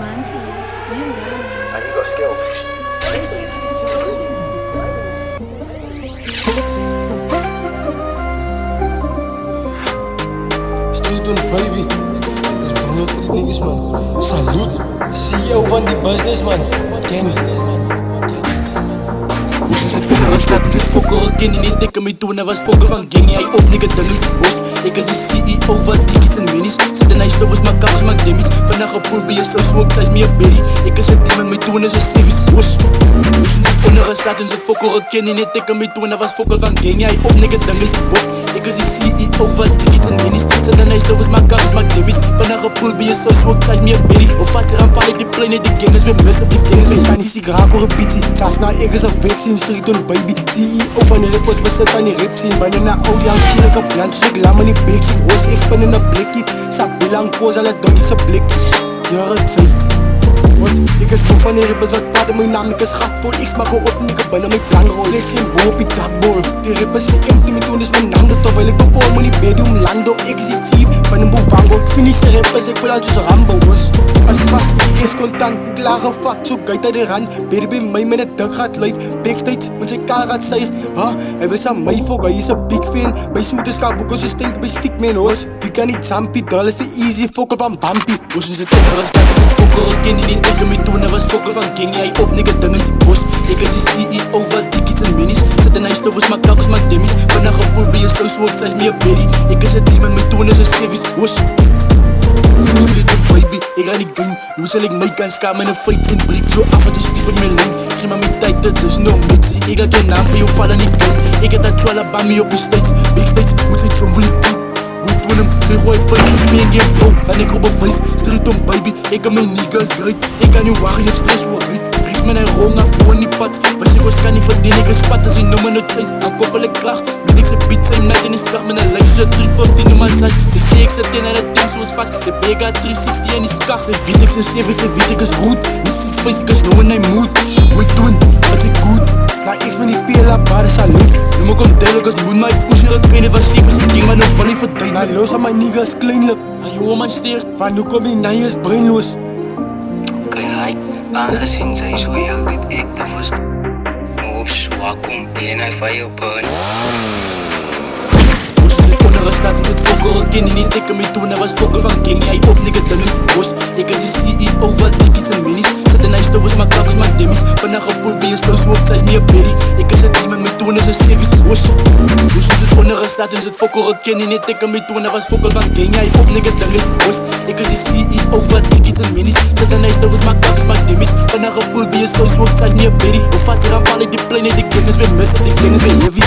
Monty, you wild. And you got skills. Straight on baby. Is bang out voor die niggas man. Salut. CEO van die business man. Ken je? Ik snap niet fokker, ik ken je niet, ik me toen, hij was fokker van gang. Jij op nigga, dan is bos. Ik is de CEO van tickets en minis. Zet een ijs, was mijn kakkers, maak dimmies. Vandaag op pool bij je zo smoke, zij is meer berry. Ik is het demon, me toen is een service, woes. Woes zit onder een staat en zit fokker, ik ken je niet, ik me toen, hij was fokker van gang. Jij op nigga, dan is bos. Ik is de CEO van tickets en minis. Zet een ijs, was mijn kakkers, maak dimmies. Vandaag op pool bij je zo smoke, zij is meer berry. Of vast hier aan vallen, die plane, die gang is weer mis of die gang is weer Tani si graag hoor repeatie. Zelfs na ik is een week zien street on baby. CEO van de rappers bezet aan die rip zien. Binnen na Audi aan kiel ik plant. Dus ik laat me niet big zien. Hoes ik spin in een blikkie. Sabilang koos al het donk ik zijn blikkie. Ja het zee. Hoes ik is boef van die rappers wat paden mijn naam. Ik is gatvol. Ik smak op nigga binnen mijn plangrol. Ik zin boe op die dakbol. Die rappers zijn empty me toen is mijn naam de top. Wil ik bevoor me niet bedie om lando. Ik is iets zief. Van een boevango. Ik finish de rappers. Ik wil aan zo'n Rambo hoes. Als vast. Ik is contant. Ik laag een vak. Zo geit uit de rand. Baby bij mij met het dik gaat live. Backstage. Want zijn kaar gaat zeig. Hij was aan mij voor. Hij is een big fan. Bij zoeters gaan boeken. Ze stinkt bij stickman hoes. Wie kan niet zampie. Dat is de easy fokker van Bampi. Hoes is het over een stad. Ik fokker. Ik ken je niet. Ik me toen. Hij was fokker van gang. Jij op nigga. Dan is bos. Ik is de CEO van tickets en minis. Zet een ijs tovers. Maak kakkers. Maak dimmies. Vandaag op pool bij je zo smoke. Zij is meer berry. Ik is het demon. Me toen is een service. Hoes. Street on baby, ik ga niet gang. Nu zal ik mij kan schamen en fight in brief. Zo af het is diep in mijn lijn. Geef maar mijn tijd, dat is no mixie. Ik laat je naam van jou vallen niet gang. Ik heb dat twala bij me op de stage. Big stage, moet je John voor die beat. Moet doen hem, geen gooi punch, dus ben geen bro. En ik op een face, street on baby. Ik heb mijn niggas great. Ik kan niet waren, je stress wordt uit. Ries met een rol naar boven die pad. Was ik was kan niet verdienen, ik is pad. Als je noemen no chase, dan koppel ik klacht. Niet ik zet beat, zijn net in de slag. Met een lijstje 315 in mijn size. Ze zie ik zet in en het ding zo is vast. De BK 360 en die skas. Ze weet ik, ze 7, ze weet ik is goed. Niet zo face, ik is no in hij moed. We doen, het is goed. Na X met die pela, bar is salut. Noem ik om duidelijk als moed, maar ik push hier het kleine van sleep. Dus ik ging maar no volley verdwijnt. Na los aan mijn niggas kleinlijk. En jongen man steer. Van nu kom je naar je is brainloos. Kijk, aangezien zij zo heel dit active was, op zwak om en hij van je burn. Hoes is het onder een stad, is het fokker. Ik ken je niet, ik me toen, hij was fokker van gang. Jij op nigga, dan is bos. Ik is de CEO van tickets en minis. Zet een ijs tovers, maak kakkers, maak dimmies. Vandaag op pool bij je zo smoke, zij is meer berry. Ik is het demon, me toen is een service. Hoes is het onder een stad, is het fokker. Ik ken je niet, ik me toen, hij was fokker van gang. Jij op nigga, dan is bos. Ik is de CEO van tickets en minis. Zet een ijs tovers, maak kakkers, maak dimmies. Vandaag op pool bij je zo smoke, zij is meer berry. Of vast hier aan vallen, die plane, die gang is weer mis, die gang is weer heavy.